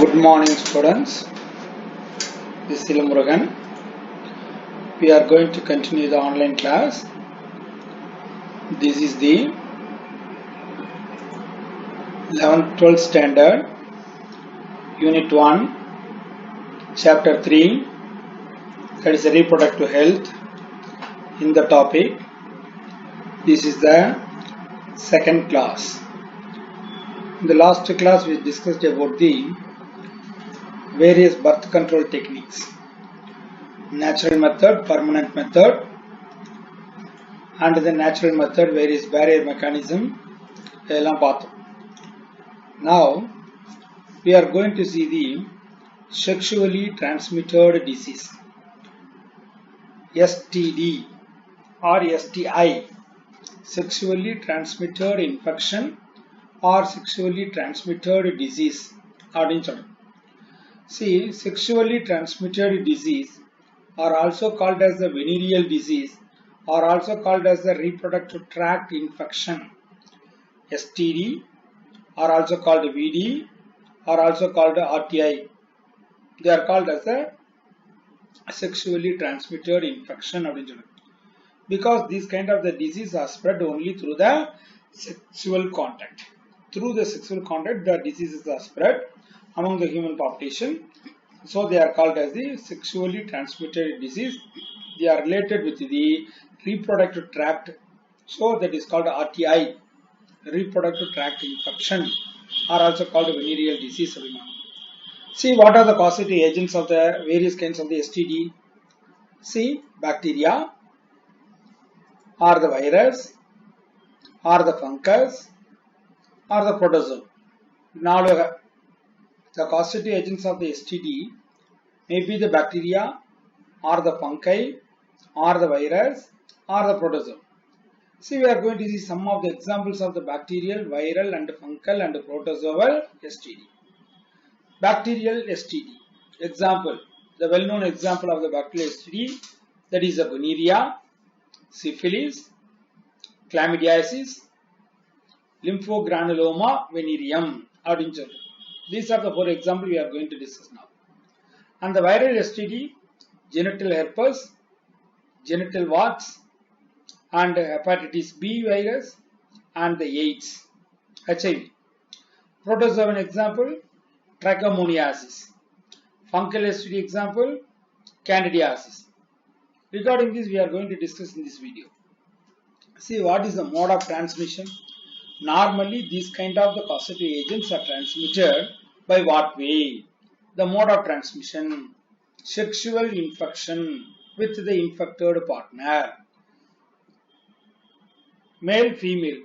Good morning, students. This is Silumurugan. We are going to continue the online class. This is the 11th 12th standard, Unit 1, Chapter 3, that is reproductive health. In the topic, this is the second class. In the last class, we discussed about the various birth control techniques. Natural method, permanent method, and the natural method, various barrier mechanism. Now we are going to see the sexually transmitted disease, STD or STI, sexually transmitted infection or sexually transmitted disease. See, sexually transmitted disease are also called as the venereal disease, or also called as the reproductive tract infection. STD are also called VD, or also called RTI. They are called as a sexually transmitted infection because these kind of the disease are spread only through the sexual contact. Through the sexual contact, the diseases are spread among the human population. So they are called as the sexually transmitted disease. They are related with the reproductive tract. So that is called RTI, reproductive tract infection, are also called venereal disease. See, what are the causative agents of the various kinds of the STD? See, bacteria, or the virus, or the fungus, or the protozoa. Now the causative agents of the STD may be the bacteria, or the fungi, or the virus, or the protozoa. See, we are going to see some of the examples of the bacterial, viral, and fungal and protozoal STD. Bacterial STD. Example, the well-known example of the bacterial STD, that is the gonorrhea, syphilis, chlamydiasis, lymphogranuloma venereum. These are the 4 examples we are going to discuss now. And the viral STD, genital herpes, genital warts, and hepatitis B virus, and the AIDS, HIV. Protozoan example, trichomoniasis. Fungal STD example, candidiasis. Regarding this, we are going to discuss in this video. See, what is the mode of transmission? Normally, these kind of the causative agents are transmitted by what way? The mode of transmission, sexual infection with the infected partner, male, female,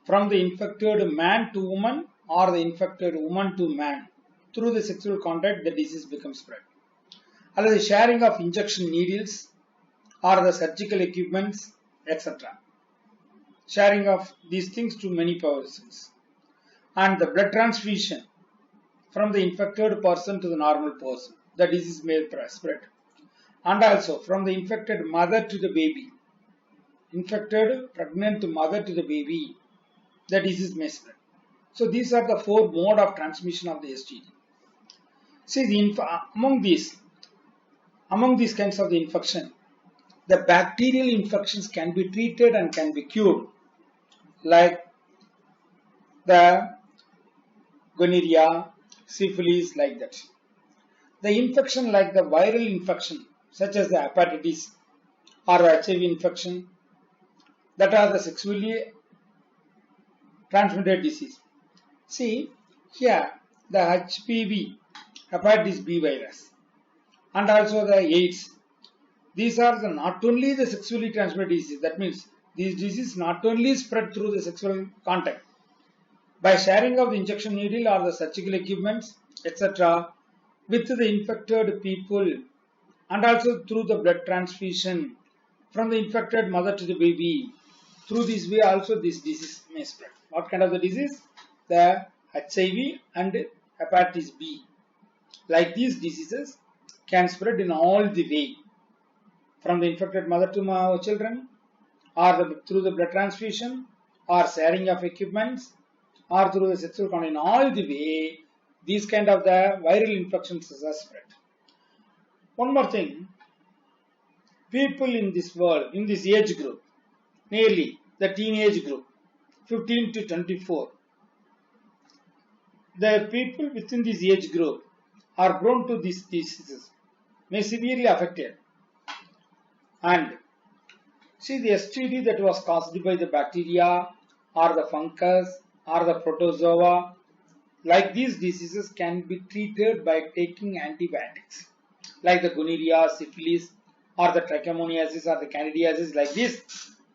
from the infected man to woman or the infected woman to man. Through the sexual contact, the disease becomes spread. Or the sharing of injection needles or the surgical equipments, etc. Sharing of these things to many persons. And the blood transfusion from the infected person to the normal person, the disease may spread. And also from the infected mother to the baby, infected pregnant mother to the baby, the disease may spread. So these are the 4 modes of transmission of the STD. See, among these kinds of the infection, the bacterial infections can be treated and can be cured, like the gonorrhea, syphilis, like that. The infection like the viral infection, such as the hepatitis or HIV infection, that are the sexually transmitted disease. See, here the HPV, hepatitis B virus, and also the AIDS. These are not only the sexually transmitted disease. That means these diseases not only spread through the sexual contact, by sharing of the injection needle or the surgical equipments, etc., with the infected people, and also through the blood transfusion from the infected mother to the baby. Through this way also this disease may spread. What kind of the disease? The HIV and hepatitis B. Like these diseases can spread in all the way, from the infected mother to children, or through the blood transfusion, or sharing of equipments, or through the sexual contact. In all the way, these kind of the viral infections are spread. One more thing, people in this world, in this age group, nearly the teenage group, 15 to 24, the people within this age group are prone to these diseases, may severely affected. And see, the STD that was caused by the bacteria or the fungus or the protozoa, like these diseases can be treated by taking antibiotics, like the gonorrhea, syphilis, or the trichomoniasis or the candidiasis. Like this,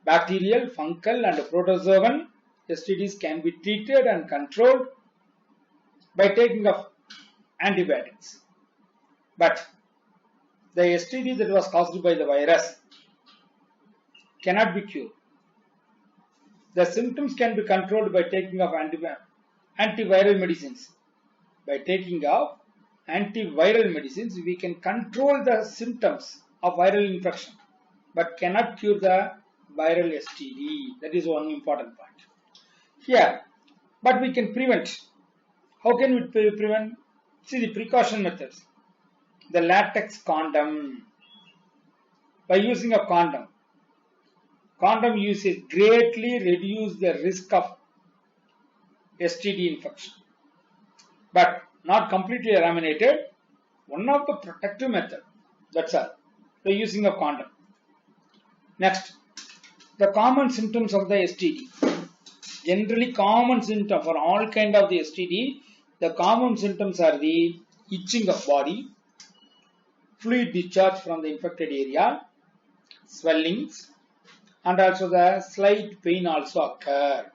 bacterial, fungal, and protozoan STDs can be treated and controlled by taking of antibiotics. But the STD that was caused by the virus cannot be cured. The symptoms can be controlled by taking of antiviral medicines. By taking of antiviral medicines, we can control the symptoms of viral infection, but cannot cure the viral STD. That is one important point. Here, but we can prevent. How can we prevent? See the precaution methods. The latex condom. By using a condom, condom usage greatly reduce the risk of STD infection, but not completely eliminated. One of the protective method. That's all. By using a condom. Next, the common symptoms of the STD. Generally, common symptom for all kind of the STD, the common symptoms are the itching of body, fluid discharge from the infected area, swellings, and also the slight pain also occur.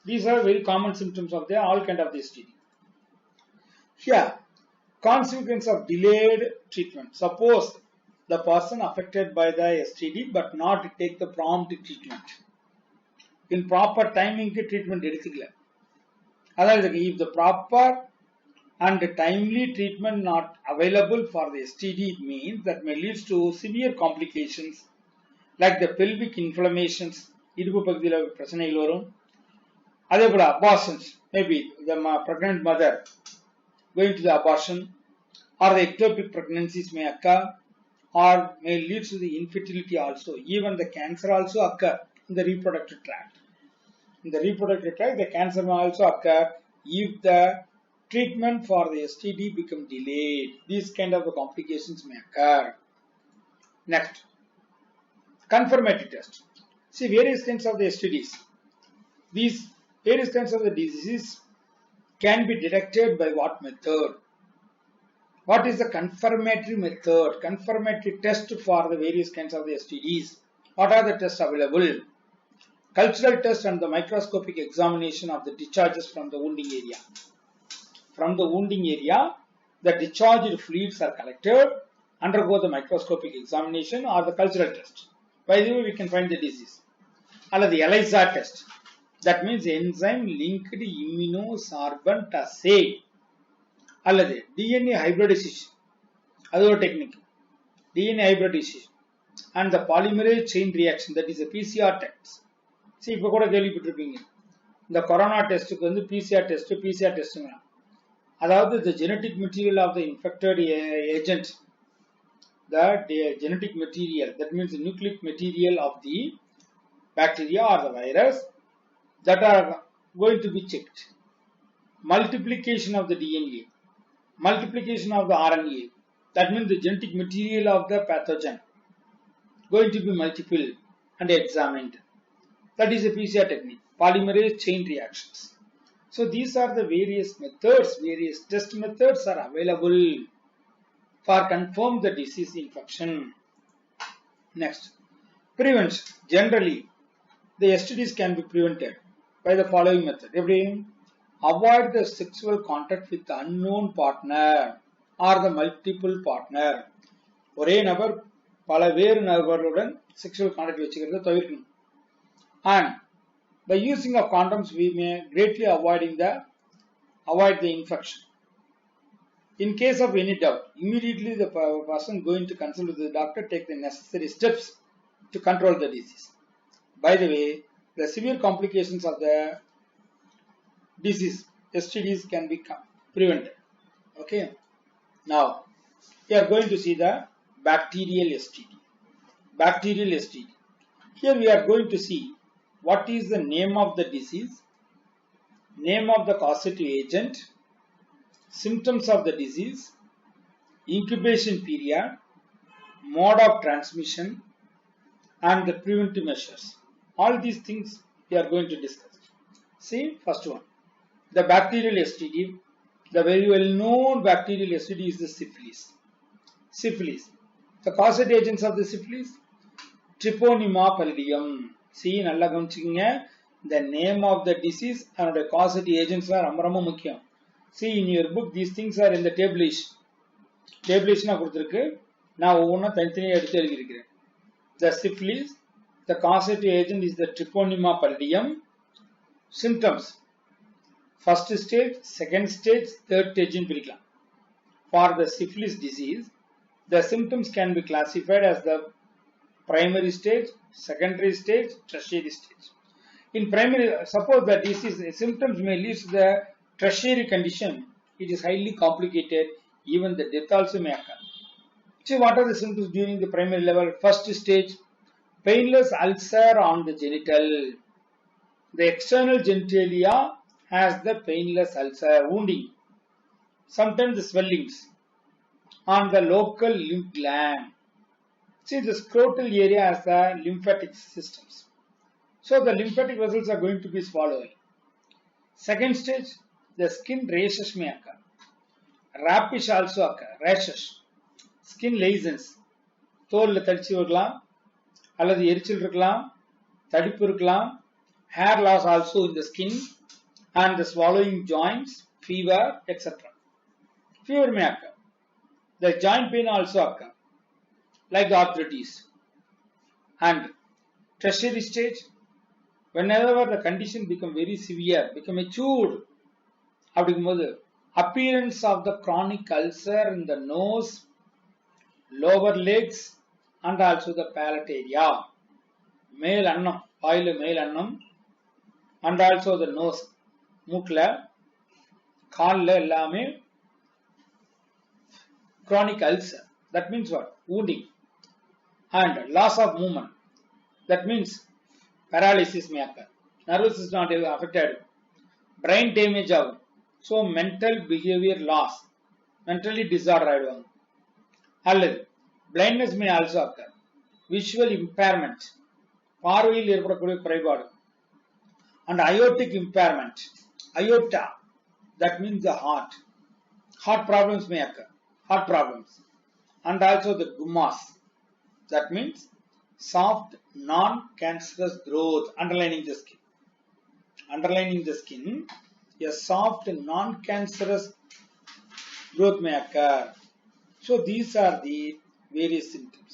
These are very common symptoms of the all kind of the STD. Here, consequence of delayed treatment. Suppose the person affected by the STD but not take the prompt treatment. In proper timing treatment எடுத்துக்கல. அதாவது if the proper and timely treatment not available for the STD, it means that may lead to severe complications like the pelvic inflammations, இடுப்பு பகுதியில் பிரச்சனைகள் வரும். அதே போல abortions, maybe the pregnant mother going to the abortion, or the ectopic pregnancies may occur, or may lead to the infertility also. Even the cancer also occur in the reproductive tract. In the reproductive tract, the cancer may also occur if the treatment for the STD become delayed. These kind of complications may occur. Next, confirmatory test. See various kinds of the STDs. These various kinds of the diseases can be detected by what method? What is the confirmatory method? Confirmatory test for the various kinds of the STDs. What are the tests available? Cultural test and the microscopic examination of the discharges from the wounding area. From the wounding area, the discharged fluids are collected, undergo the microscopic examination or the cultural test. By the way, we can find the disease. Or the ELISA test. That means enzyme linked immunosorbent assay. அல்லது DNA hybridization, அது ஒரு technique. DNA hybridization and the polymerase chain reaction, that is a PCR test. See, இப்போ கூட கேள்விப்பட்டிருப்பீங்க, இந்த corona டெஸ்ட்டுக்கு வந்து PCR டெஸ்ட்டுங்க. அதாவது the genetic material of the infected agent, the genetic material, that means the nucleic material of the bacteria or the virus, that are going to be checked. Multiplication of the DNA, multiplication of the RNA, that means the genetic material of the pathogen going to be multiple and examined. That is a PCR technique, polymerase chain reactions. So these are the various methods, various test methods are available for confirm the disease infection. Next, prevention. Generally, the STDs can be prevented by the following method. Avoid the sexual contact with the unknown partner or the multiple partner. ஒரே நபர் பல வேறு நபர்களுடன் sexual contact வச்சுக்கிறத தவிர்க்கணும். And by using of condoms, we may greatly avoid the infection. In case of any doubt, immediately the person going to consult with the doctor take the necessary steps to control the disease. By the way, the severe complications of the disease, STDs, can be prevented. Okay. Now we are going to see the bacterial STD. Bacterial STD. Here we are going to see what is the name of the disease, name of the causative agent, symptoms of the disease, incubation period, mode of transmission, and the preventive measures. All these things we are going to discuss. See, first one, the bacterial STD. The very well known bacterial STD is the syphilis. Syphilis. The causative agents of the syphilis, Treponema pallidum. See, நல்லா கவனிச்சுக்கங்க. The name of the disease and the causative agents are ரொம்ப முக்கியம். See, in your book these things are in the tablish. Tablish na கொடுத்திருக்கு. நான் ஒவ்வொண்ணா தனித்தனியா எடுத்து எழுதி இருக்கிறேன். The syphilis, the causative agent is the Treponema pallidum. Symptoms: first stage, second stage, third stage in பிரிக்கலாம். For the syphilis disease, the symptoms can be classified as the primary stage, secondary stage, tertiary stage. In primary, suppose the disease symptoms may lead to the tertiary condition. It is highly complicated. Even the death also may occur. See, what are the symptoms during the primary level? First stage, painless ulcer on the genital. The external genitalia has the painless ulcer, wounding. Sometimes the swellings on the local lymph gland. See, the scrotal area has the lymphatic systems. So the lymphatic vessels are going to be swallowed. Second stage, the skin rashes may occur. Rapish also occur. Rashes. Skin lesions. தோல்ல தடிச்சு இருக்கலாம், அல்லது எரிச்சல் இருக்கலாம், தடிப்பு இருக்கலாம். Hair loss also in the skin and the swallowing joints, fever, etc. Fever may occur. The joint pain also occur, like the arthritis. And tertiary stage, whenever the condition become very severe, become matured, appearance of the chronic ulcer in the nose, lower legs, and also the palate area. Male annam, oil male annam, and also the nose, மூக்குல கால்ல எல்லாமே chronic ulcer. That means what? Wounding. And loss of movement. That means paralysis may occur. Nervous system not affected. Brain damage ஆகும். So mental behavior loss. Mentally disorder ஆயிடுவாங்க. அல்லது blindness may also occur. Visual impairment. பார்வையில் ஏற்படக்கூடிய குறைபாடு. And aortic impairment. Aorta. That means the heart. Heart problems may occur. Heart problems. And also the gummas. That means soft, non-cancerous growth. Underlining the skin. Underlining the skin. A soft, non-cancerous growth may occur. So these are the various symptoms.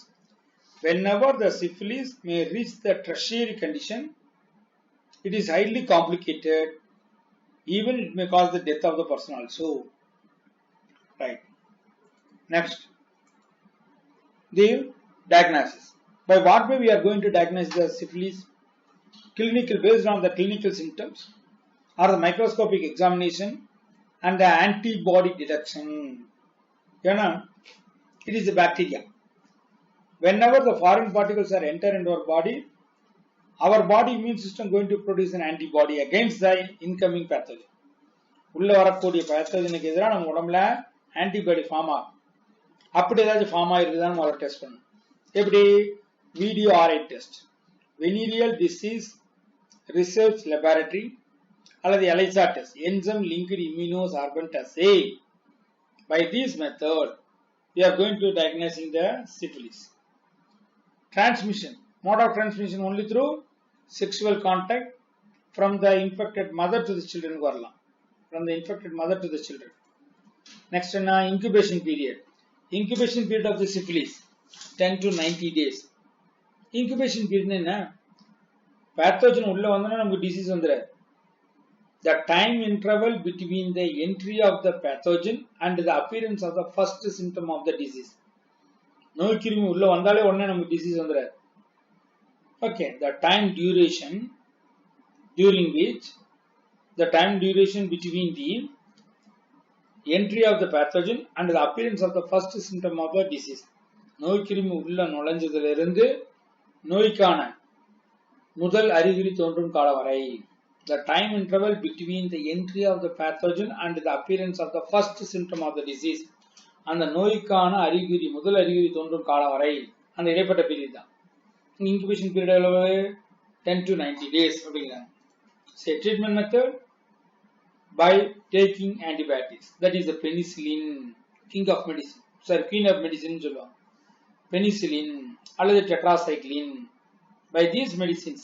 Whenever the syphilis may reach the tertiary condition, it is highly complicated. Even it may cause the death of the person also. Right. Next, the diagnosis. By what way we are going to diagnose the syphilis? Clinical, based on the clinical symptoms, or the microscopic examination and the antibody detection. You know, it is a bacteria. Whenever the foreign particles are enter into our body immune system going to produce an antibody against the incoming pathogen. உள்ள வரக்கூடிய பேத்தோஜனுக்கு எதிராக நம்ம உடம்புல antibody form ஆகும். அப்படி ஏதாச்சும் form ஆயிருக்குதான்னு முதல்ல test பண்ணணும். எப்படி? VDRA test, venereal disease research laboratory, அல்லது ELISA test, enzyme linked immunosorbent test. By this method, we are going to diagnosing the syphilis. Transmission. Mode of transmission only through sexual contact from the infected mother to the children. From the infected mother to the children. Next, incubation period. Incubation period of the syphilis 10 to 90 days. Incubation period என்ன? pathogen உள்ள வந்தனா நமக்கு disease வந்துராது. The time interval between the entry of the pathogen and the appearance of the first symptom of the disease. நோய் கிருமி உள்ள வந்தாலே உடனே நமக்கு disease வந்துராது. Okay, the time duration during which, the time duration between the entry of the pathogen and the appearance of the first symptom of the disease. நோய் கிருமி உள்ள நுழைஞ்சதிலிருந்து நோய்க்கான முதல் அறிகுறி தோன்றும் காலம் வரை. The time interval between the entry of the pathogen and the appearance of the first symptom of the disease. அந்த நோய்க்கான அறிகுறி முதல் அறிகுறி தோன்றும் காலம் வரை அந்த இடைப்பட்ட பீரியட் தான். இன்குபேஷன் பீரியட் எவ்வளவு? 10 to 90 days அப்படிங்கிறாங்க. Say treatment method by taking antibiotics. That is the penicillin, king of medicine. Sorry, queen of medicine சொல்லுவாங்க. Penicillin அல்லது tetracycline. By these medicines,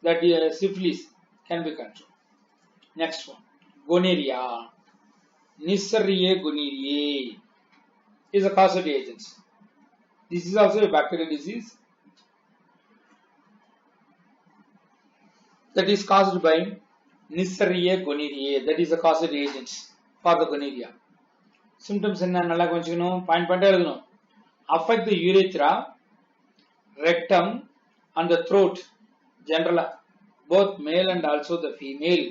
that syphilis can be controlled. Next one, gonorrhea. Neisseria gonorrhoeae is a causative agent. This is also a bacterial disease that is caused by Neisseria gonorrhoeae. That is the causative agent for the gonorrhea. Symptoms என்ன நல்லா கொஞ்சம் point எழுதணும். Affect the urethra, rectum and the throat. Generally, both male and also the female.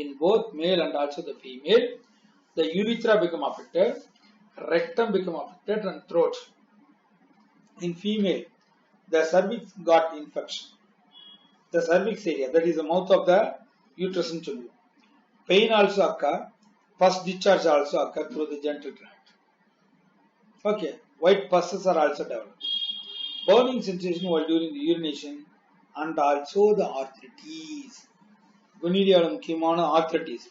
In both male and also the female, the urethra become affected, rectum become affected and throat. In female, the cervix got infection. The cervix area, that is the mouth of the uterus. Pain also occur, pus discharge also occur through the genital tract. Okay, white pusses are also developed. Burning sensation while during the urination and also the arthritis. Gonorrhea முக்கியமான arthritis.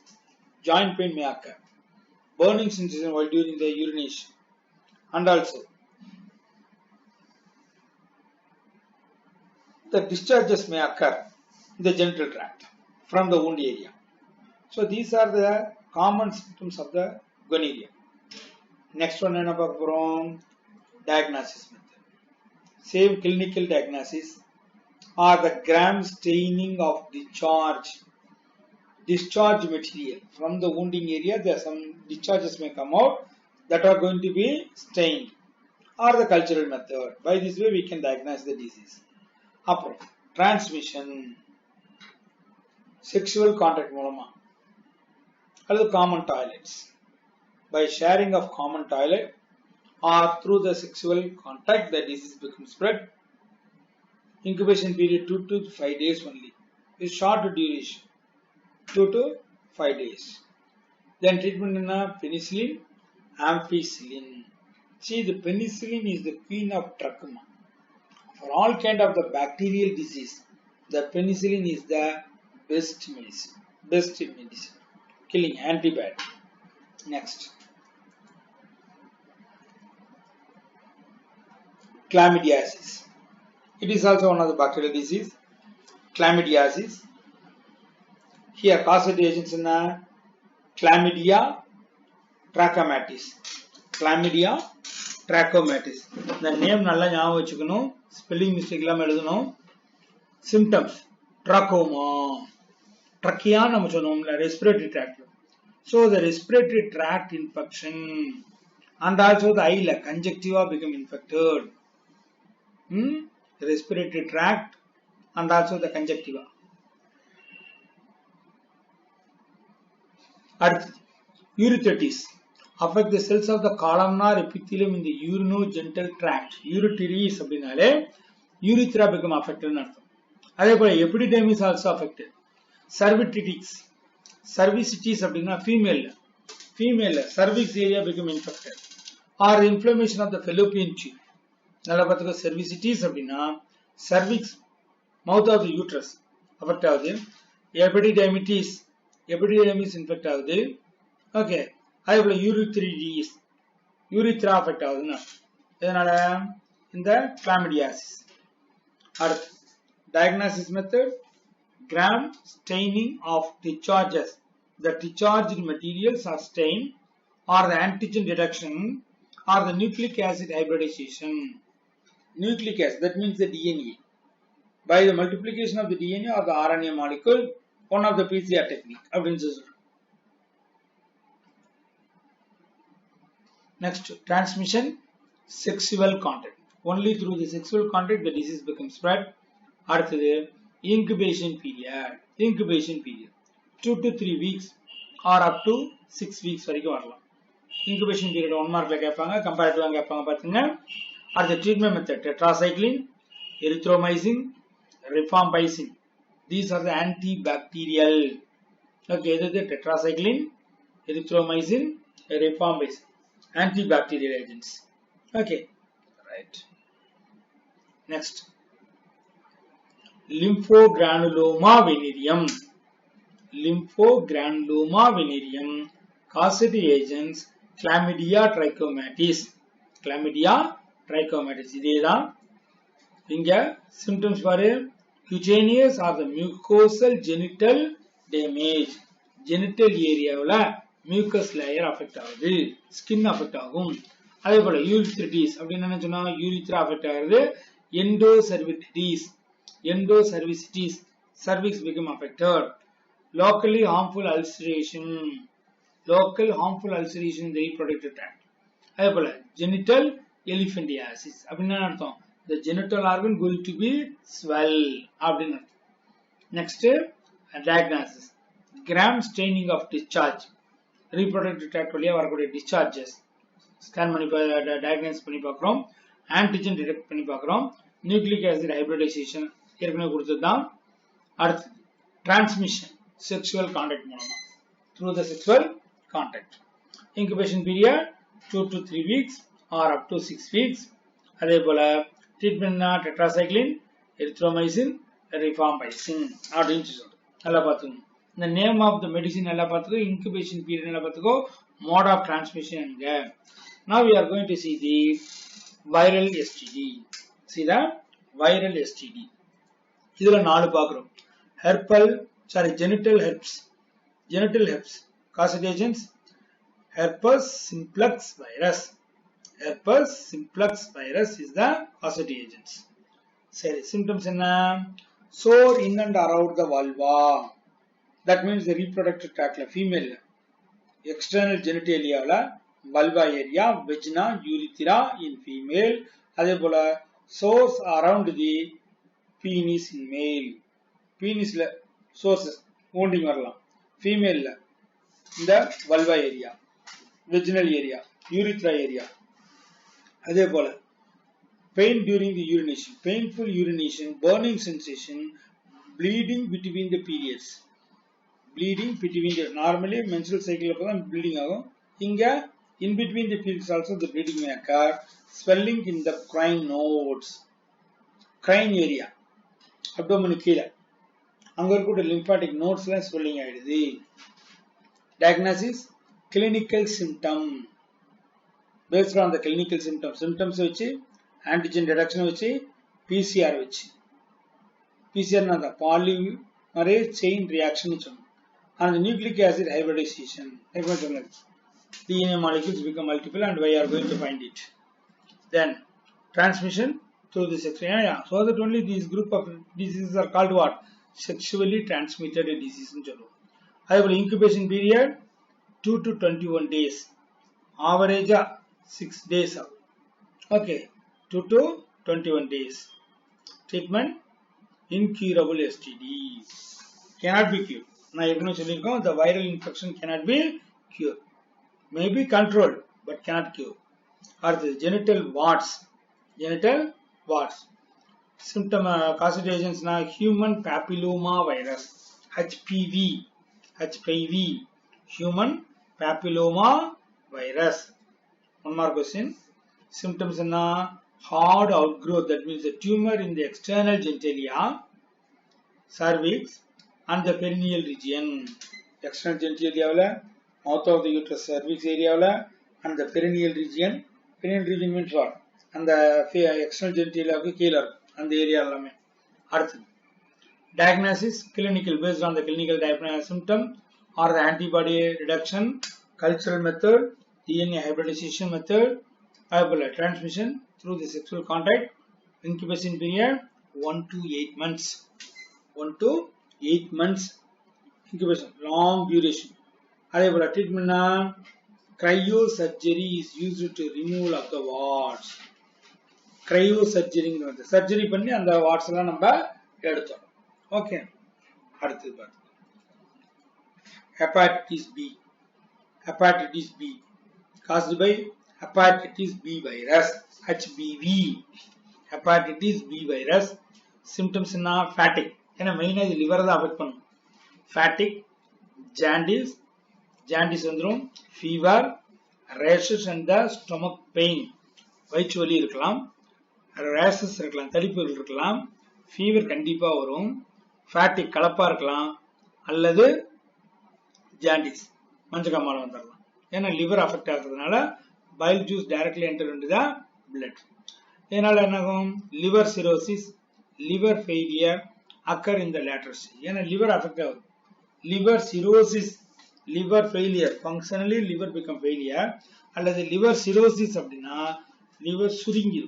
Joint pain may occur. Burning sensation while during the urination and also the discharges may occur in the genital tract from the wound area. So these are the common symptoms of the gonorrhea. Next one என்ன பார்க்க போறோம்? Diagnosis method. Same clinical diagnosis are the gram staining of discharge material from the wounding area. There are some discharges may come out that are going to be stained, or the cultural method. By this way we can diagnose the disease. Apart, transmission, sexual contact மூலமா அல்லது common toilets, by sharing of common toilet or through the sexual contact the disease becomes spread. Incubation period 2 to 5 days only. Is short duration, 2 to 5 days. Then treatment in penicillin, ampicillin. See, the penicillin is the queen of trachoma. For all kind of the bacterial disease, the penicillin is the best medicine, killing antibiotic. Next, chlamydiasis. It is also one of the bacterial disease. Chlamydiasis. Here causative agents in Chlamydia trachomatis. Chlamydia trachomatis. The name nalla ஞாபகம் வச்சுக்கணும். Spelling mistake இல்லாம எழுதணும். Symptoms: trachoma. Trachea நம்ம சொன்னோம்ல, respiratory tract. So the respiratory tract infection and also the eye, conjunctiva become infected. The respiratory tract and also the conjunctiva. Urethritis affect the cells of the columnar epithelium in the urinogenital tract. Urethritis அப்படினாலே urethra become affected ன்னு அர்த்தம். அதே போல epididymis also affected. Cervicitis அப்படினா female cervix area become infected, or inflammation of the fallopian tube. நல்லா பார்த்துக்கோ, cervicitis அப்படின்னா cervix, mouth of the uterus affect ஆகுது. epididymis infect ஆகுது. ஓகே, அதே போல urethritis, urethra affect ஆகுதுன்னா இதனால இந்த chlamydiasis. அடுத்து diagnosis method, gram staining of discharges. The discharged materials are stained, or the antigen detection, or the nucleic acid hybridization. Nucleic acid, that means the DNA. By the multiplication of the DNA or the RNA molecule, one of the PCR technique. Next, transmission, sexual contact. Only through the sexual contact the disease becomes spread. அடுத்தது incubation period 2 to 3 weeks or up to 6 weeks வரைக்கும் வரலாம். Incubation period 1 markல கேட்பாங்க, comparative கேட்பாங்க பாத்துங்க. அடுத்த treatment method tetracycline, erythromycin, rifampicin. These are the antibacterial. Okay, இது tetracycline, erythromycin, rifampicin, antibacterial agents. Okay, right. Next, lymphogranuloma venereum. Lymphogranuloma venereum, causative agents Chlamydia trachomatis. Chlamydia trachomatis. இதேதான் இங்க symptoms பாரு, cutaneous or the mucosal genital damage. Genital areaவுல mucus layer affect ஆகுது, skin affect ஆகும். அதே போல urethritis அப்படின்னு என்ன சொன்னா, urethra affect ஆகுது, endocervicitis, cervix become affected. Locally harmful ulceration, local harmful ulceration in the reproductive tract. அதே போல genital elephantiasis அப்படின்னா அர்த்தம், the genital organ going to be swell அப்படின்னு. Next, diagnosis. Gram staining of discharge, reproductive tract வழியா வரக்கூடிய discharges scan பண்ணி diagnose பண்ணி பார்க்கிறோம், antigen detect பண்ணி பார்க்கிறோம், nucleic acid hybridization ஏற்கனவே கொடுத்ததுதான். அடுத்து transmission, sexual contact மூலமா, through the sexual contact. Incubation period 2 to 3 weeks or up to 6 weeks. அதே போல treatment tetracycline, erythromycin, rifampicin அப்படின்னு சொல்றோம். நல்லா பார்த்துக்கணும். The name of the medicine நல்லா பார்த்துக்கோ, incubation period நல்லா பார்த்துக்கோ, mode of transmission எங்க. Now we are going to see the viral STD. See the viral STD. இதுல 4 பார்க்கிறோம். Genital herpes. Genital herpes. Causative agents herpes simplex virus. Herpes simplex virus is the causative agents. சரி, symptoms என்ன? Sore in and around the vulva. That means the reproductive tract female. External genitalia vulva area, vagina, urethra in female. அதே போல sores around the penis in male. Penisல sources wounding வரலாம், female இந்த vulva area, vaginal area, urethra area. அதே போல pain during the urination, painful urination, burning sensation, bleeding between the periods. Bleeding between the, normally menstrual cycle அப்பதான் bleeding ஆகும், இங்க in between the periods also the bleeding may occur. Swelling in the crine nodes, crine area, abdomen கீழ அங்க இருக்க lymphatic nodes ல swelling ஆயிடுது. Diagnosis, clinical symptom. Based on the clinical symptoms வச்சு antigen detection வச்சு PCR வச்சு, PCR னா polymerase chain reaction சொன்னோம், and nucleic acid hybridization. DNA molecules become multiple and we are going to find it. Then transmission through the sex. Yeah. So that only these group of diseases are called what? Sexually transmitted disease. I will incubation period 2 to 21 days. Average 6 days. Okay, 2 to 21 days. Treatment, incurable STD. Cannot be cured. Now the viral infection cannot be cured. May be controlled but cannot cure. Or the genital warts. Genital warts. Symptom causative agents na human papilloma virus, HPV. HPV, human papilloma virus. One more question. Symptoms na hard outgrowth, that means a tumor in the external genitalia, cervix and the perineal region. External genitalia, mouth of the uterus, cervix area and the perineal region. Perineal region means what? And the external genitalia killer and the area allame. Diagnosis, clinical, based on the clinical symptom or the antibody reduction, cultural method, DNA hybridization method, transmission through the sexual contact, incubation period 1 to 8 months. 1 to 8 months incubation, long duration. Treatment cryosurgery is used to remove of the warts. Cryosurgery, surgery பண்ணி அந்த warts எல்லாம் நம்ம எடுத்தோம். Okay, அடுத்து hepatitis B. Hepatitis B caused by hepatitis B virus, HBV. Hepatitis B virus. Symptoms in fatigue. ஏன்னா மெயினா இது liver தான் அஃபெக்ட் பண்ணும். fatigue, jaundice வந்துரும், fever, rashes and the stomach pain. வயிற்று வலி இருக்கலாம், rashes இருக்கலாம், தடிப்புகள் இருக்கலாம், fever கண்டிப்பா வரும், fatigue கலப்பா இருக்கலாம், அல்லது jaundice மஞ்சக்காமால வந்துடலாம். ஏன்னா லிவர் அஃபெக்ட் ஆகிறதுனால bile juice directly enter into the blood. இதனால என்னாகும்? liver cirrhosis, liver failure occur in the latter stage. ஏன்னா liver affect ஆகுது. liver cirrhosis, liver failure, functionally liver become failure, அல்லது liver cirrhosis அப்படின்னா liver சுருங்கி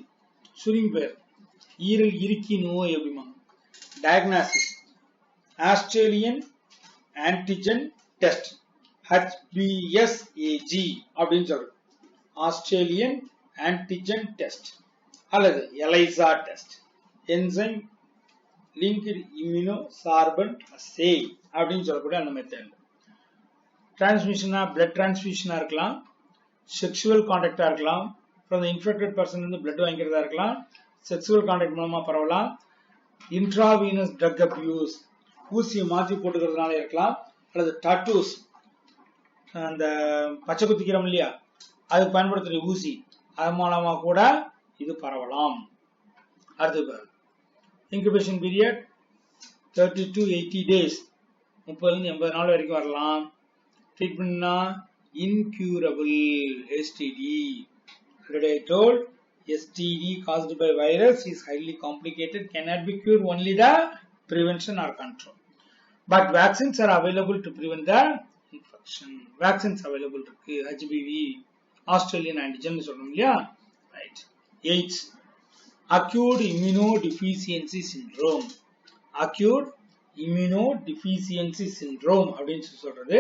போயிடும், ஈரல் இறுக்கி நோய் அப்படிமா. diagnosis Australian antigen test HBsAg அப்படின்னு சொல்றோம். Australian antigen test அல்லது ELISA test, enzyme linked immunosorbent assay அப்படின்னு சொல்லக்கூடிய அந்த மெத்தட். டிரான்ஸ்மிஷனா பிளட் டிரான்ஸ்மிஷனா இருக்கலாம், செக்ஷுவல் கான்டாக்டா இருக்கலாம், from the infected person இருந்து blood வாங்கிக்கிறதா இருக்கலாம், செக்ஷுவல் கான்டாக்ட் மூலமா பரவலாம், intravenous drug abuse ஊசியை மாற்றி போட்டுக்கிறதுனால இருக்கலாம், அல்லது டாட்டூஸ் அந்த பச்சை குத்திக்கிறோம் இல்லையா அதுக்கு பயன்படுத்துற ஊசி அது மூலமா கூட இது பரவலாம். அடுத்து incubation period 30 to 80 days, 30 to 80 நாள் வரைக்கும் வரலாம். ட்ரீட்மெண்ட்னா incurable STD. Already I told STD caused by virus is highly complicated, cannot be cured, only the prevention or control. But vaccines are available to prevent the infection. Vaccines available இருக்கு, HBV, Australian antigen சொல்றோம் இல்லையா, right. AIDS, acute immunodeficiency syndrome. Acute immunodeficiency syndrome அப்படின்னு சொல்றது.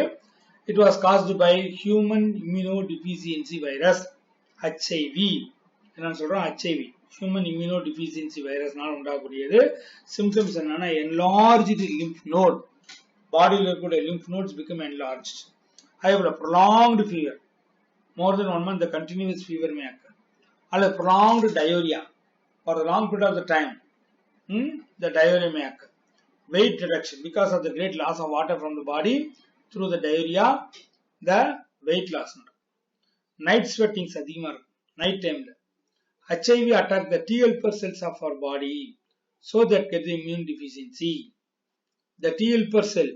It was caused by human immunodeficiency virus, HIV. என்ன சொல்றோம்? HIV, human immunodeficiency virusனால உண்டாகக்கூடியது. Symptoms என்னன்னா enlarged lymph node, bodyல இருக்கக்கூடிய lymph nodes become enlarged. அதேபோல prolonged fever, more than 1 month the continuous fever may occur, அல்லது prolonged diarrhea for a long period of the time, the diarrhea may occur. Weight reduction because of the great loss of water from the body through the diarrhea, the weight loss. Night sweatings அதிகமா இருக்கும் night timeல. HIV attack the T helper cells of our body so that get the immune deficiency. The T helper cell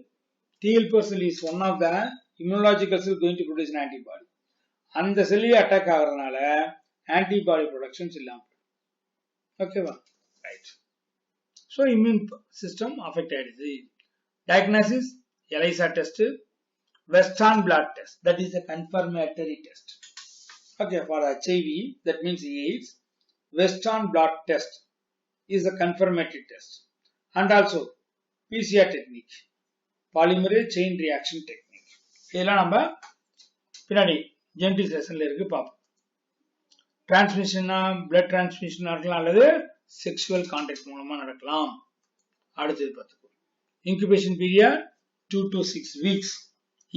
is one of the immunological cells going to produce an antibody. அந்த செல்லில் attack ஆகிறதுனால antibody productions இல்லாம. ஓகேவா? Right. So immune system affect ஆயிடுது. Diagnosis ELISA test, Western blot test, that is a confirmatory test. Okay, for HIV, that means AIDS, Western blot test is a confirmatory test. And also PCR technique, polymerase chain reaction technique. இதெல்லாம் நம்ம பின்னாடி genetic செஷன்ல இருக்கு பாப்போம். டிரான்ஸ்மிஷனா blood டிரான்ஸ்மிஷனா இருக்கலாம், அல்லது sexual contact மூலமா நடக்கலாம். அடுத்தது பார்த்துக்கோம். Incubation period 2 to 6 weeks,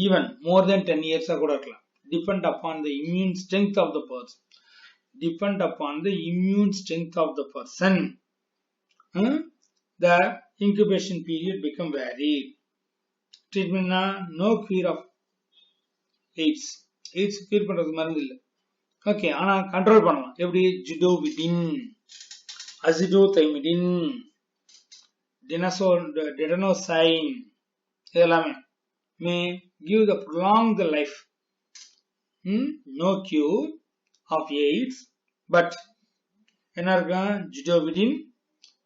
even more than 10 years கூட இருக்கலாம். Depend upon the immune strength of the person. Depend upon the immune strength of the person. The incubation period become varied. Treatment no cure of AIDS. AIDS cure பண்றது மருந்து இல்லை. Okay, ஆனா control பண்ணலாம். எப்படி? ஜிடோவிடின், azidothymidine, didanosine இதெல்லாமே may give the prolonged life. No cure of AIDS, but என்ன இருக்கு? ஜிடோவிடின்,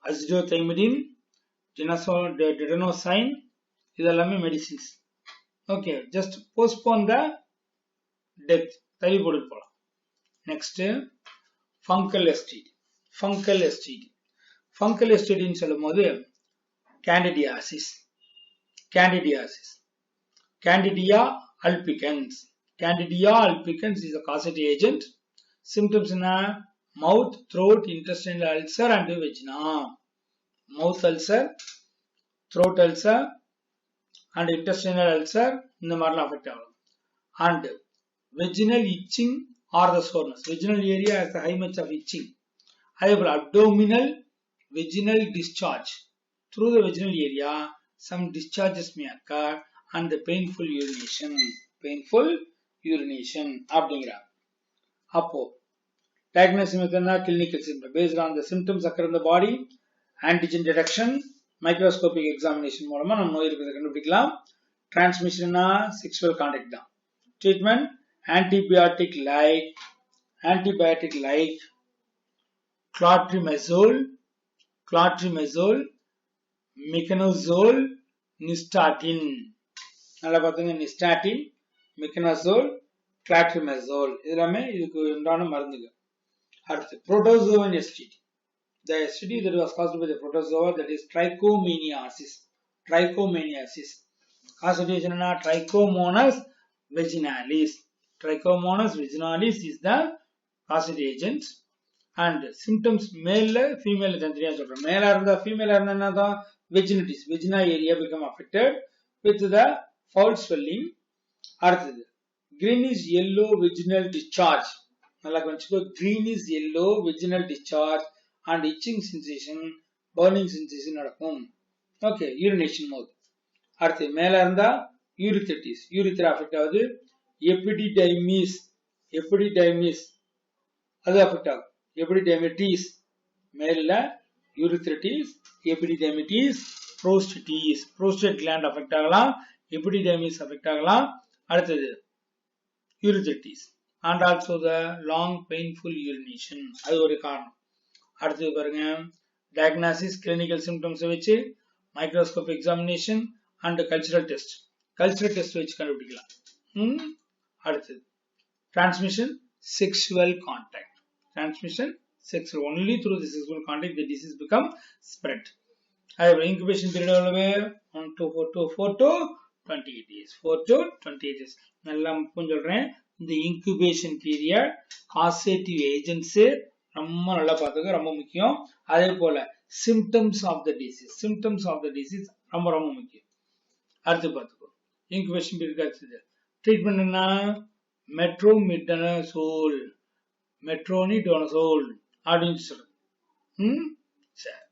azidothymidine, didanosine இதெல்லாமே medicines. Okay, just postpone the death, தள்ளி போட்டு போகலாம். Next fungal STD. Fungal STD, fungal எஸ்டிடின்னு சொல்லும் போது candidiasis, Candida albicans. Candida albicans is a causative agent. Symptoms in mouth, throat, intestinal ulcer and vagina. Mouth ulcer, throat ulcer and intestinal ulcer இந்த மாதிரிலாம் affect ஆகலாம். And vaginal itching or the soreness. Vaginal area has a high much of itching. அதேபோல் abdominal vaginal discharge. Through the vaginal area, some discharges may occur and the painful urination. Painful urination. அப்படிங்கிறாங்க. அப்போ diagnosis method clinical symptom based on the symptoms occur in the body, antigen detection, microscopic examination மூலமா நம்ம நோய் இருக்கிறத கண்டுபிடிக்கலாம். Transmission sexual contact தான். Treatment antibiotic like clotrimazole, meconazole, nystatin. நல்லா பாத்துங்க, nystatin, meconazole, clotrimazole இதெல்லாமே இதுக்கு உண்டான மருந்துகள். அடுத்து protozoan STD. The STD that was caused by the protozoa, that is trichomoniasis. Constitution Trichomonas vaginalis. Trichomonas vaginalis is the causative agent. And symptoms male, female தனித்தனியா சொல்றோம். மேலா இருந்தா female இருந்தா vaginitis, vagina area become affected with the foul swelling. அடுத்தது greenish yellow vaginal discharge. நல்லா கவனிச்சுக்கோ, greenish yellow vaginal discharge and itching sensation, burning sensation நடக்கும். Okay, urination mode. அடுத்து மேல இருந்தா urethritis, urethra affect ஆகுது. epididymis அது affect ஆகும். epididymitis மேல urethritis, epididymitis, prostatitis, prostate gland affect ஆகலாம், epididymis affect ஆகலாம். அடுத்தது urethritis and also the long painful urination, அது ஒரு காரணம். அடுத்தது பாருங்க, diagnosis clinical symptoms வச்சு microscopic examination and cultural test வச்சு கண்டுபிடிக்கலாம். அடுத்தது transmission sexual contact, only through the sexual contact the disease become spread. அதே incubation period எவ்வளவு? 4 to 28 days. 4 to 28 days. நல்லா சொல்றேன், இந்த incubation period causative agents ரொம்ப நல்லா பார்த்துக்க, ரொம்ப முக்கியம். அதே போல symptoms of the disease ரொம்ப ரொம்ப முக்கியம். அடுத்து பார்த்துக்கோ, incubation period ஆச்சுது. ட்ரீட்மெண்ட் என்ன? metronidazole அப்படின்னு சொல்றது. சரி,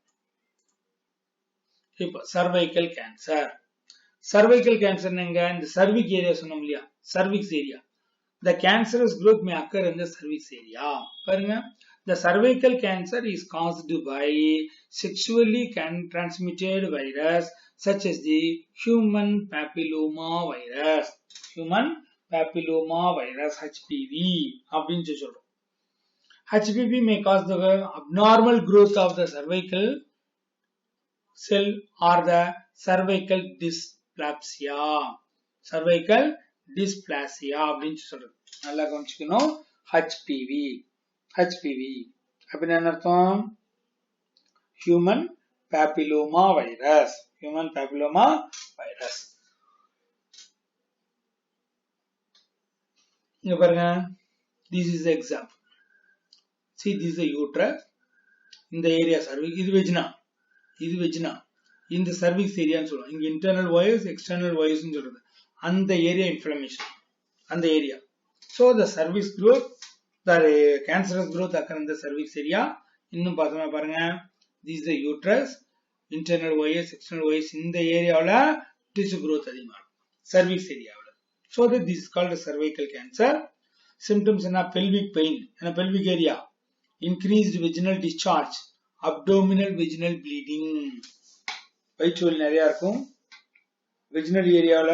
இப்போ சர்வைக்கல் கேன்சர் எங்க? இந்த சர்விக் ஏரியா சொன்னோம் இல்லையா, cervix area. The cancerous growth may occur in the cervix area. பாருங்க, the cervical cancer is caused by sexually transmitted virus such as the human papilloma virus HPV அப்படின்னு சொல்றோம். HPV may cause the abnormal growth of the cervical cell or the cervical dysplasia அப்படின்னு சொல்றது. நல்லா கவனிச்சுக்கணும். HPV அப்படின்னு என்ன அர்த்தம்? human papilloma virus. இங்க பாருங்க, this is the example. See, this is the uterus. இந்த ஏரியா cervix, இது vagina. இந்த cervix ஏரியான்னு சொல்லுவோம். இங்க internal wires, external wires சொல்றது. அந்த ஏரியா இன்ஃப்ளமேஷன், அந்த area. So the cervix growth, the cancerous growth occur in the cervix area. இன்னும் பார்த்தோம்னா பாருங்க, this is the uterus, internal wires, external wires. இந்த ஏரியாவுல tissue growth அதிகமா இருக்கும், cervix ஏரியாவுல. So that this is called a cervical cancer. Symptoms என்ன? pelvic pain, என்ன pelvic area, increased vaginal discharge, abdominal vaginal bleeding, வயிற்று வலி நிறைய இருக்கும். vaginal ஏரியாவுல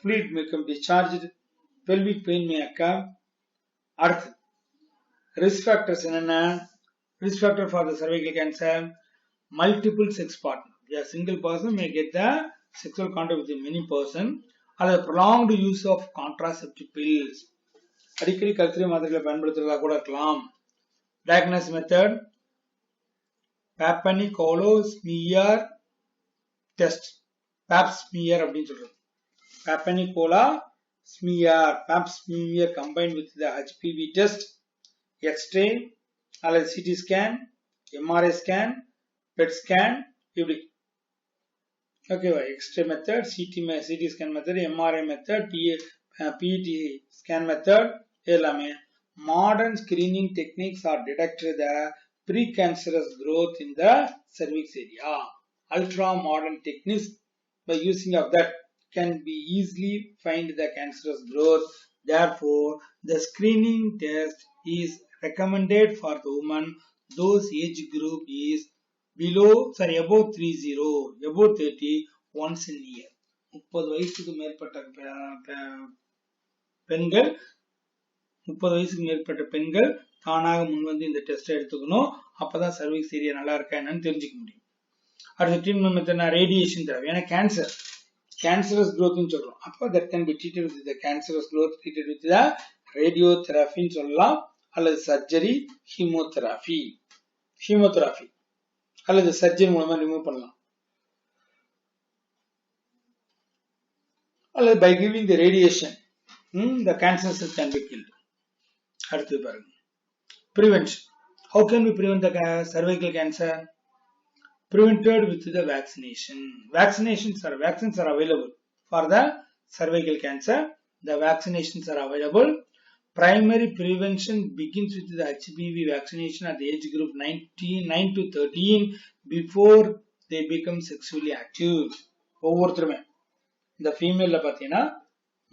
fluid become discharged, pelvic pain may occur. அடுத்து risk factors என்னென்ன? Risk factor for the cervical cancer, multiple sex partner. A single person may get the sexual contact with many person. அல்லது prolonged use of contraceptive pills, அடிக்கடி கர்ப்ப மாத்திரைகளை பயன்படுத்துறதா கூட இருக்கலாம். Diagnosis method, Papanicola test, pap smear அப்படின்னு சொல்றது. Papanicola pap smear combined with the HPV test, X-ray அல்லது CT scan, MRI scan, PET scan, இப்படி Okay, X-ray method, CT scan method, MRI method, PET scan method, எல்லாமே modern screening techniques are detected the precancerous growth in the cervix area. Ultra modern techniques by using of that can be easily find the cancerous growth. Therefore, the screening test is recommended for the woman those age group is above 30 once in a year. 30 வயசுக்கு மேற்பட்ட பெண்கள் 30 வயசுக்கு மேற்பட்ட பெண்கள் தானாக முன்வந்து இந்த test எடுத்துக்கணும். அப்பதான் சர்விக்ஸ் ஏரியா நல்லா இருக்கா என்னன்னு தெரிஞ்சுக்க முடியும். அடுத்த ட்ரீட்மெண்ட் மெத்தட் ரேடியேஷன் தெரப்பி. ஏன்னா கேன்சரஸ் growthன்னு சொல்றோம். அப்போ that can be treated with the cancerous growth treated with the radiotherapy சொல்லலாம், அல்லது சர்ஜரி, ஹீமோதெரபி அல்லது சர்ஜரி மூலமா ரிமூவ் பண்ணலாம், அல்லது by giving the radiation the cancer cells can be killed. அடுத்து பாருங்க prevention. How can we prevent the cervical cancer? Prevented with the vaccination. Vaccines are available for the cervical cancer. The vaccinations are available. Primary prevention begins with the HPV vaccination at the age group 9 to 13 before they become sexually active. ஒவ்வொருத்தருமே இந்த ஃபீமேல்ல பார்த்தீங்கன்னா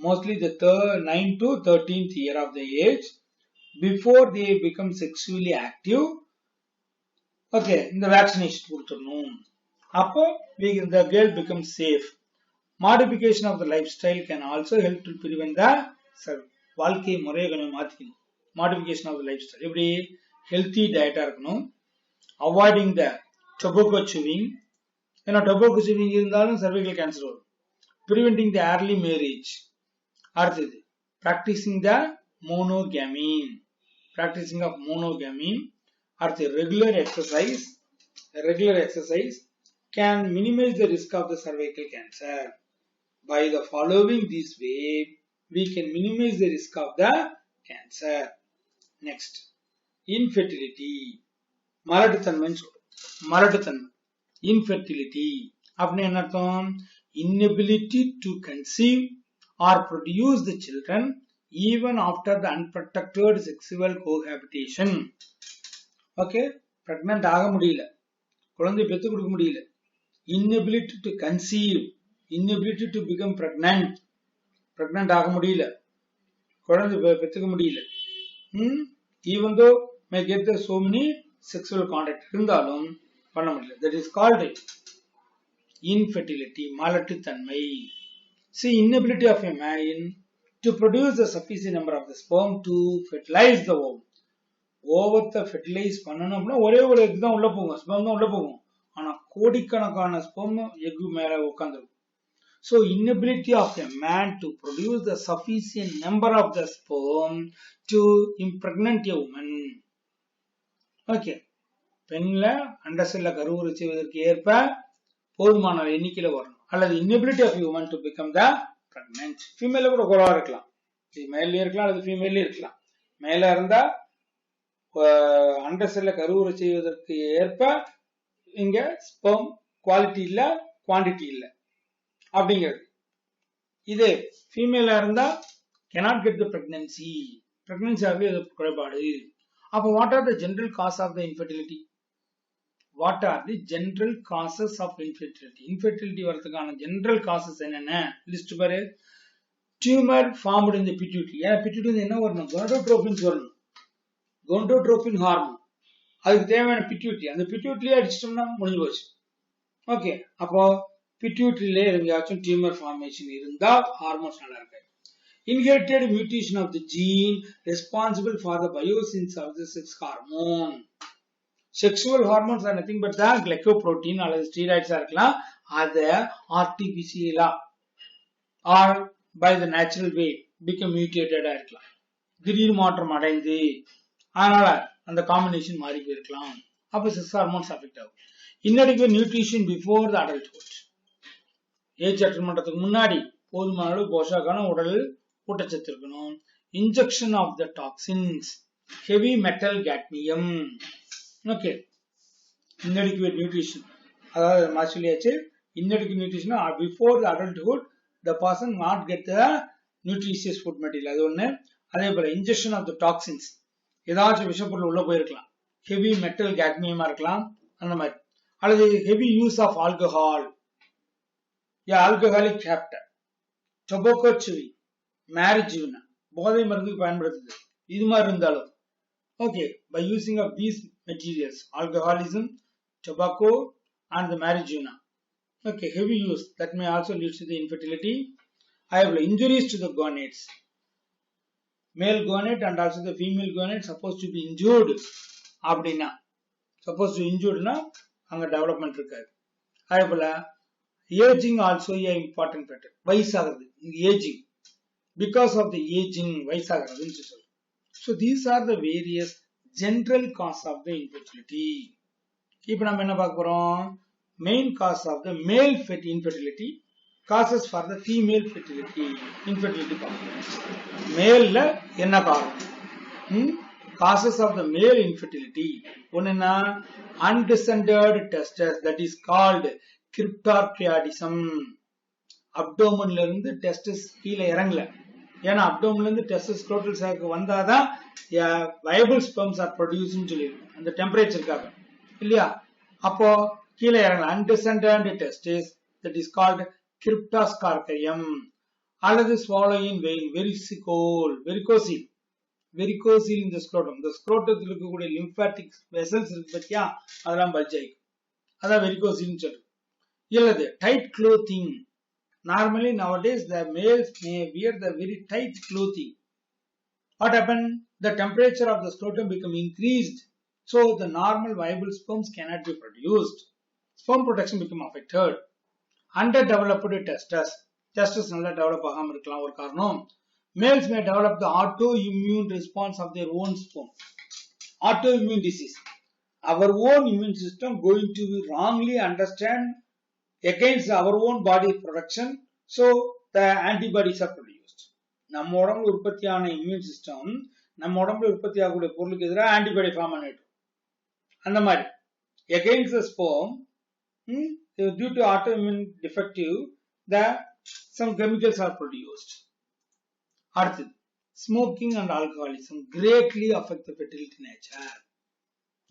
mostly the 9 to 13th year of the age before they become sexually active. Okay, இந்த vaccination கொடுத்துடணும். அப்போ the girl becomes safe. Modification of the lifestyle can also help to prevent the வாழ்க்கை முறையை கொஞ்சம் மாத்திக்கணும். Modification of the lifestyle எப்படி healthy diet இருக்கணும், avoiding the tobacco chewing. ஏன்னா tobacco chewing இருந்தாலும் cervical cancer வரும். Preventing the early marriage. அடுத்தது practicing the monogamy. Practicing of monogamy. அடுத்து regular exercise can minimize the risk of the cervical cancer. By the following this way, we can minimize the risk of the cancer. Next, infertility. மலட்டுத்தன்மை. Infertility. அப்படின்னா என்ன அர்த்தம்? Inability to conceive or produce the children even after the unprotected sexual cohabitation. Okay, pregnant ஆக முடியல, குழந்தை பெற்று கொடுக்க முடியல. Inability to conceive, inability to become pregnant ஆக முடியல, குழந்தை பெற்றுக்க முடியல. Even though may get the so many sexual contact இருந்தாலும் பண்ண முடியல. That is called infertility, மலட்டுத்தன்மை. See, inability of a man to produce a sufficient number of the sperm to fertilize the ovum. ஓவத்தை fertilize பண்ணணும்னா ஒரே ஒரு egg தான் உள்ள போகும், ஸ்பெர்ம் தான் உள்ள போகும். ஆனா கோடிக்கணக்கான ஸ்பெர்ம் எக் மேல உட்காந்துரும். So inability of a man to produce the sufficient number of the sperm to impregnate a woman. Okay, பெண்ல அண்டசெல்ல கருவுறு செய்வதற்கு ஏற்ப போதுமான எண்ணிக்கையில வரணும். அல்லது inability of a woman to become the pregnant. ஃபீமேல கூட குறைவா இருக்கலாம், மேலே இருக்கலாம் அல்லது ஃபீமேல இருக்கலாம். மேல இருந்தா அண்டசெல்ல கருவுறு செய்வதற்கு ஏற்ப இங்க ஸ்பெர்ம் குவாலிட்டி இல்ல, குவான்டிட்டி இல்ல அப்படிங்கிறது. இது ஃபீமேலா இருந்தா cannot get the pregnancy ஆகவே குறைபாடு. அப்ப what are the general cause of the infertility? What are the general causes of infertility? Infertility வரதுக்கான general causes என்னென்ன லிஸ்ட் பாரு. Tumor formed in the pituitary. ஏன்னா pituitary என்ன வரணும்? gonadotropins வரணும். gonadotropin ஹார்மோன் அதுக்கு தேவையான பிட்யூட்டரி, அந்த பிட்யூட்டரியே அடிச்சிட்டோம்னா முடிஞ்சு போச்சு. ஓகே, அப்போ பிட்யூட்டரியில எங்கேயாச்சும் டியூமர் ஃபார்மேஷன் இருந்தா ஹார்மோன்ஸ் நல்லா இருக்காது. Inherited mutation of the gene responsible for the biosynthesis of the sex hormone. Sexual hormones are nothing but the glycoprotein அல்லது steroids இருக்கலாம். அது artificial or by the natural way become mutated இருக்கலாம். திடீர் மாற்றம் அடைந்து அதனால அந்த காம்பினேஷன் மாறி போயிருக்கலாம். அப்ப செக்ஸ் ஹார்மோன்ஸ் அஃபெக்ட் ஆகும். Inadequate nutrition before the adulthood. Age attain பண்றதுக்கு முன்னாடி போதுமான அளவு போஷாக்கான உடல் ஊட்டச்சத்து இருக்கணும். Injection of the toxins, heavy metal cadmium. Okay, inadequate nutrition அதாவது சொல்லியாச்சு. inadequate nutrition before the adulthood the person not get the nutritious food material. அது ஒண்ணு. அதே போல ingestion of the toxins, ஏதாச்சும் விஷப்பொருள் உள்ள போயிருக்கலாம், heavy metal cadmium இருக்கலாம் அந்த மாதிரி, அல்லது heavy use of alcohol, alcoholic factor, tobacco chewing, marijuana, போதை மருந்துக்கு பயன்படுத்துது, இது மாதிரி இருந்தாலும் okay, by using of these materials, alcoholism, tobacco and the marijuana, okay, heavy use, that may also lead to the infertility. I have injuries to the gonads, male gonad and also the female gonad supposed to be injured அப்படினா, supposed to injured na அங்க development இருக்காது. அதே போல aging also a important factor, வயசாகிறது, aging, because of the aging வயசாகிறதுன்னு சொல்லுவாங்க. So these are the various general cause of the infertility. இப்போ நம்ம என்ன பார்க்க போறோம், main cause of the male infertility, causes for the female fertility, infertility problems. Male la enna காரணம், causes of the male infertility, ஒண்ணுன்னா undescended testes, that is called cryptorchidism. அப்டோமன்ல இருந்து tests கீழே இறங்கல, ஏன்னா அப்டோமன்ல இருந்து டெஸ்டஸ் ஸ்க்ரோட்டல் சாக்கு வந்தாதான் viable sperms are produced னு சொல்லிருக்கோம், அந்த டெம்பரேச்சருக்காக இல்லையா. அப்போ கீழே இறங்கல undescended testes, that is called cryptorchidism. அல்லது swallowing vein, varicocele in the scrotum, the scrotum இருக்கக்கூடிய lymphatic vessels இருக்கு பத்தியா, அதெல்லாம் பல்ஜ் ஆயிடும், அதான் varicocele னு சொல்றோம். இல்லது tight clothing, normally nowadays the males may wear the very tight clothing. What happened? The temperature of the scrotum become increased, so the normal viable sperms cannot be produced. Sperm production become affected. Underdeveloped testes நல்லா develop ஆகாம இருக்கலாம் ஒரு காரணம். Males may develop the autoimmune response of their own sperm. Autoimmune disease, our own immune system going to be wrongly understand against our own body production, so the antibodies are produced. நம்ம உடம்புல உற்பத்தியான immune system நம்ம உடம்புல உற்பத்தி ஆகக்கூடிய பொருளுக்கு எதிராக antibody form பண்ணிட்டு, அந்த மாதிரி against the sperm, due to autoimmune defective, some chemicals are produced. அடுத்து smoking and alcoholism greatly affect the fertility nature.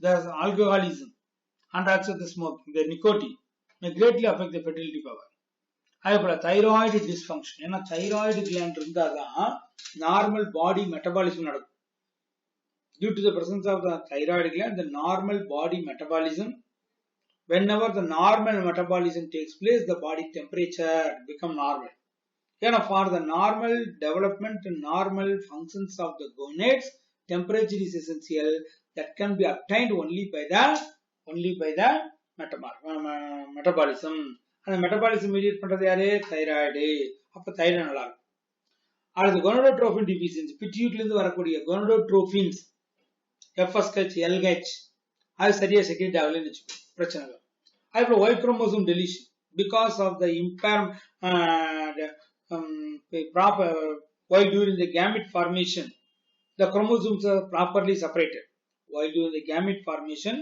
The alcoholism and also the smoking, the nicotine may greatly affect the fertility power. அதே போல thyroid dysfunction, ஏன்னா thyroid gland இருந்தாதான் normal body metabolism நடக்கும். Due to the presence of the thyroid gland, the normal body metabolism, whenever the normal metabolism takes place, the body temperature become normal. Then for the normal development and normal functions of the gonads, temperature is essential. That can be obtained only by the metabolism. And the metabolism mediate பண்றது யாரு, thyroid. அப்ப thyroid நல்லா இருக்கும். அடுத்து gonadotrophin deficiency, பிட்யூட்ல இருந்து வரக்கூடிய gonadotropins, FSH, LH, அது சரியா செக்ரீட் ஆகலன்னு வெச்சுக்கோ, பிரச்சனை இல்லை. அதுக்கு Y chromosome deletion, because of the impairment proper while during the gamete formation, the chromosomes are properly separated. While during the gamete formation,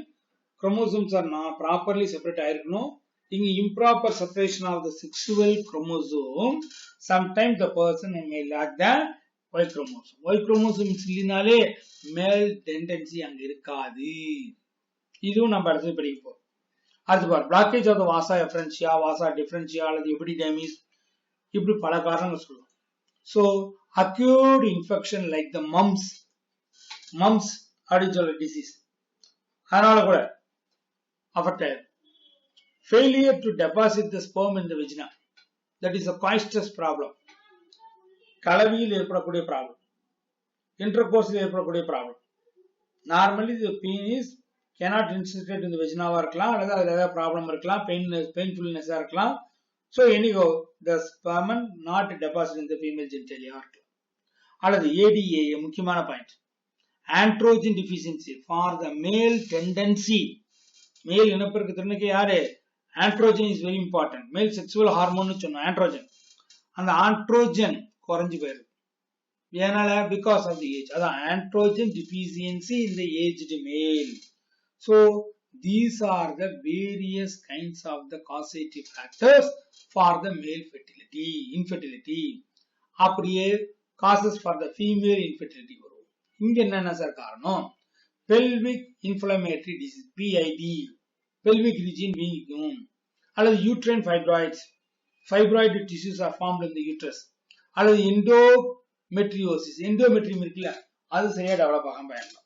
chromosomes are not properly separated ஆயிருக்கணும். இங்க improper separation of the sexual chromosome, sometimes the person may lack the Y chromosome. Y chromosome இல்லைனாலே male tendency அங்க இருக்காது. இதுவும் நம்ம அடுத்து படிப்போம். அடுத்து பாரு, blockage of the vasa efferentia, vasa differentia அல்லது epididymis, இப்படி பல காரணங்கள் சொல்லுவோம். So acute infection like the mumps அப்படின்னு சொல்ற disease, அதனால கூட affect ஆயிடும். Failure to deposit the sperm in the vagina, that is a coitus problem. கலவியில் ஏற்படக்கூடிய ப்ராப்ளம், இன்டர்கோர்ஸில் ஏற்படக்கூடிய problem. Normally the penis cannot infiltrate in the vagina இருக்கலாம், அல்லது அதில் ஏதாவது ப்ராப்ளம் இருக்கலாம், பெயின்ஃபுல்னஸா இருக்கலாம். So anyhow, the sperm not deposit in the female genitalia இருக்கலாம். அல்லது ADA, முக்கியமான point, androgen deficiency for the male tendency. மேல் இனப்பெருக்க திறனுக்கு யாரு, androgen is very important. Male sexual hormone சொன்னோம் androgen, அந்த androgen குறைஞ்சு போயிருக்கு. ஏனால, because of the age. அதான் androgen deficiency in the aged male. So These are the various kinds of the causative factors for the male fertility, infertility. அப்படியே causes for the female infertility வரும். இங்க என்னென்ன sir காரணம்? pelvic inflammatory disease, PID, pelvic region வீங்கிக்கும், அல்லது uterine fibroids, fibroid tissues are formed in the uterus, அல்லது endometriosis, endometrium இருக்குல்ல, அது சரியா டெவலப் ஆகாம போயிடலாம்.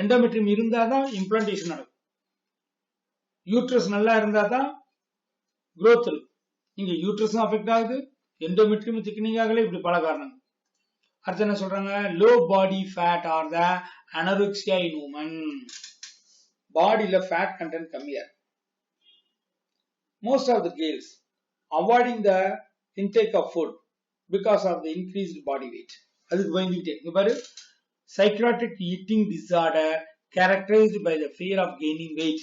எண்டோமெட்ரியம் இருந்தாதான் இம்ப்ளான்டேஷன் நடக்கும். யூட்ரஸ் நல்லா இருந்தாதான் growth இருக்கும். இங்க யூட்ரஸும் அஃபெக்ட் ஆகுது, எண்டோமெட்ரியம் திக்னிங் ஆகல, இப்படி பல காரணங்கள். அடுத்து என்ன சொல்றாங்க? Low body fat or the anorexia in women. பாடியில ஃபேட் கண்டென்ட் கம்மியா இருக்கு. Most of the girls avoiding the intake of food because of the increased body weight. அதுக்கு பயந்துட்டே இங்க பாரு, psychotic eating disorder characterized by the fear of gaining weight.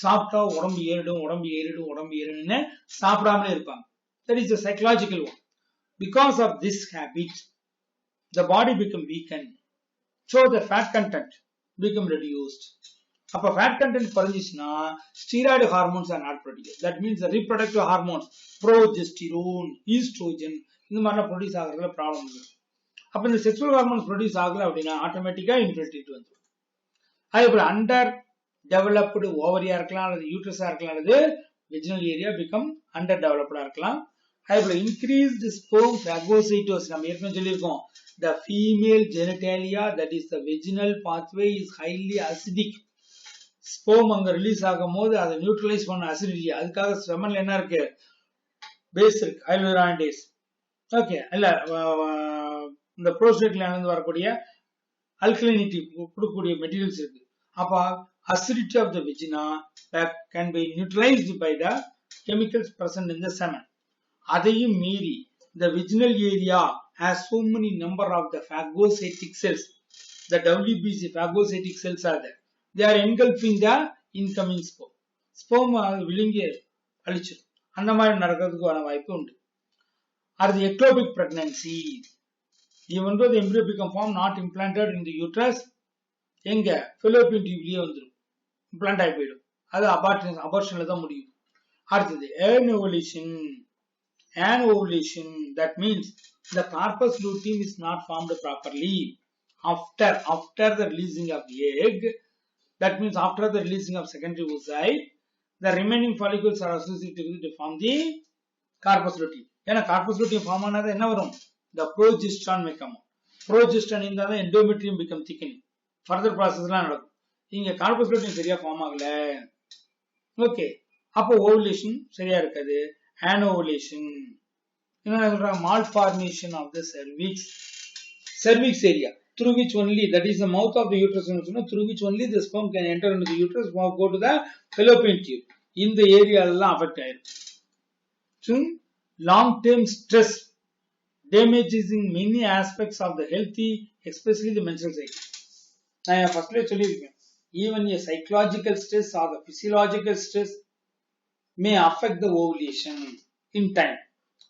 சாப்பிட்டா உடம்பு ஏறிடும், உடம்பு ஏறிடும், உடம்பு ஏறிடும்னு சாப்பிடாமலே இருப்பாங்க. That is a psychological one. Because of this habit, the body become weakened, so the fat content become reduced. அப்ப fat content குறைஞ்சிச்சுன்னா steroid hormones are not produced. That means the reproductive hormones, progesterone, estrogen, இந்த மாதிரிலாம் produce ஆகிறதுல problem இருக்கு. அப்ப இந்த sexual hormones produce ஆகல அப்படின்னா ஆட்டோமேட்டிக்கா infertility வந்துடும். அதே போல அண்டர் டெவலப்டு ஓவரியா இருக்கலாம், அல்லது யூட்ரஸா இருக்கலாம், அல்லது வெஜினல் ஏரியா பிகம் அண்டர் டெவலப்டா இருக்கலாம். அதே போல இன்க்ரீஸ்டு ஸ்பெர்ம் பாகோசைட்டோசிஸ், நம்ம ஏற்கனவே சொல்லியிருக்கோம், the female genitalia, that is the vaginal pathway, is highly acidic. Sperm அங்க ரிலீஸ் ஆகும் போது அதை நியூட்ரலைஸ் பண்ண அசிடிட்டி, அதுக்காக செமன்ல என்ன இருக்கு? பேஸ் இருக்கு, ஹைலூரானிடேஸ். ஓகே, இல்ல இந்த ப்ரோஸ்டேட் கிளாண்ட்ல வரக்கூடிய அல்கலினிட்டி கொடுக்கக்கூடிய மெட்டீரியல்ஸ் இருக்கு. அப்ப acidity of the vagina that can be neutralized by the chemicals present in the semen. அதையும் மீறி the vaginal area has so many number of the phagocytic cells. The WBC phagocytic cells are there. They are engulfing the incoming sperm. Sperm விழுங்கி அழிச்சிடும். அந்த மாதிரி நடக்கிறதுக்கான வாய்ப்பு உண்டு. அது ectopic pregnancy. Even though the embryo become formed not implanted in the uterus, எங்க fallopian tube வந்துடும், implant ஆகி போயிடும். அது அபார்ஷன்ல தான் முடியும். அடுத்தது anovulation. Anovulation, that means the corpus luteum is not formed properly after the releasing of the egg. That means after the releasing of secondary oocyte, the remaining follicles are associated with to form the corpus luteum. ஏன்னா corpus luteum form ஆனது என்ன வரும்? The progesterone may come out. Progesterone இருந்தா தான் endometrium become thickening. Further processலாம் நடக்கும். இங்க corpus luteum சரியா form ஆகல. ஓகே, அப்போ ஓவுலேஷன் சரியா இருக்காது. anovulation. என்ன சொல்றாங்க? malformation of the cervix area, through which only, that is the mouth of the uterus, through which only the sperm can enter into the uterus, go to the fallopian tube. இந்த area எல்லாம் affect ஆயிடும். long term stress damages in many aspects of the healthy, especially the menstrual cycle. நான் ஃபர்ஸ்ட்ல சொல்லியிருக்கேன், even a psychological stress or the physiological stress may affect the ovulation in time.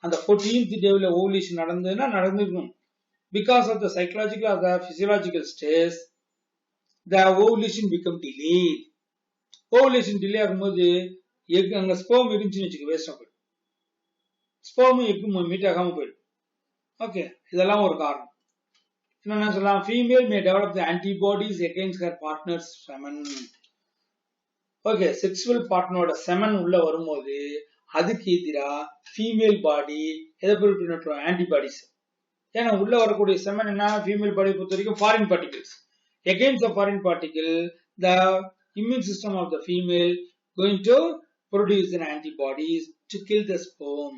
அந்த 14th டேல ovulation நடந்ததுன்னா நடந்துக்கும். Because of the psychological or the physiological stress, the ovulation become delayed. Ovulation delay ஆகும்போது egg அங்க sperm இருந்துச்சுன்னு வச்சுக்க, வேஸ்டா போயிடும். Sperm egg meet ஆகாம போயிடும். ஓகே, இதெல்லாம் ஒரு காரணம். என்ன சொல்லலாம்? female may develop the antibodies against her partner's semen. Okay, sexual பார்ட்னரோட செமன் உள்ள வரும்போது அதுக்கு எதிரா ஃபீமேல் பாடி எதை பொறுப்பு ஆன்டிபாடிஸ். ஏன்னா உள்ள வரக்கூடிய செமன் என்ன? ஃபீமேல் பாடி பொறுத்த வரைக்கும் foreign particles. Against the foreign particle, the immune system of the female going to produce an antibodies to kill the sperm.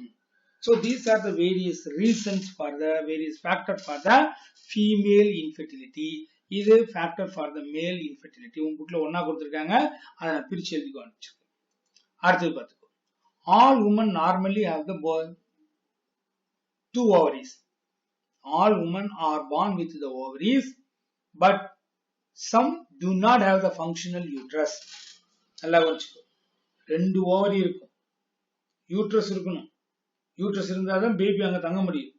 So these are the various reasons for the various factors for the female infertility. இது factor for the மேல் infertility. உங்க புக்ல ஒன்னா கொடுத்துருக்காங்க, அதை நான் பிரிச்சு எழுதிக்கோ அனுப்பிச்சிருக்கேன். அடுத்தது பார்த்துக்கோ. All women normally have the two ovaries. All women are born with the ovaries, but some do not have the functional uterus. நல்லா வச்சுக்கோ. 2 ஓவரி இருக்கும், யூட்ரஸ் இருக்கணும். யூட்ரஸ் இருந்தாதான் பேபி அங்க தங்க முடியும்,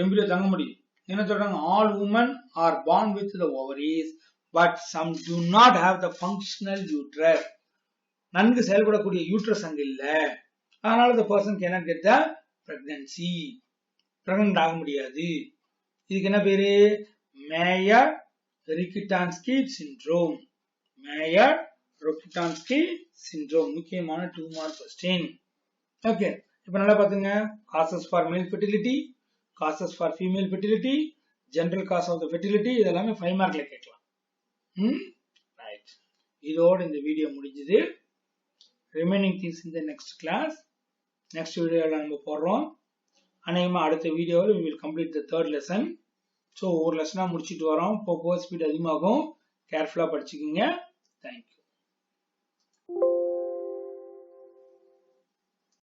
எம்பிரியோ தங்க முடியும். என்ன சொல்றாங்க? All women are born with the ovaries, but some do not have the functional uterus. நன்கு செயல்படக்கூடிய யூட்ரஸ் அங்க இல்ல, அதனால the person cannot get the pregnancy. Pregnant ஆக முடியாது. இதுக்கு என்ன பேரு? Mayer Rokitansky syndrome. Mayer Rokitansky syndrome. முக்கியமான 2 மார்க் கொஸ்டின். ஓகே, இப்போ நல்லா பாத்துங்க. Causes for male fertility, causes for female fertility, general cause of the fertility, இதெல்லாமே 5 மார்க்ல கேட்கலாம். ரைட், இதோட இந்த வீடியோ முடிஞ்சது. ரிமைனிங் திங்ஸ் இந்த நெக்ஸ்ட் கிளாஸ், நெக்ஸ்ட் வீடியோல நம்ம போடுறோம். அநேகமா அடுத்த வீடியோவில் we will complete the 3rd lesson. So ஒரு லெசனாக முடிச்சுட்டு வரோம். இப்போ ஸ்பீட் அதிகமாகும், கேர்ஃபுல்லாக படிச்சுக்கிங்க. தேங்க்யூ.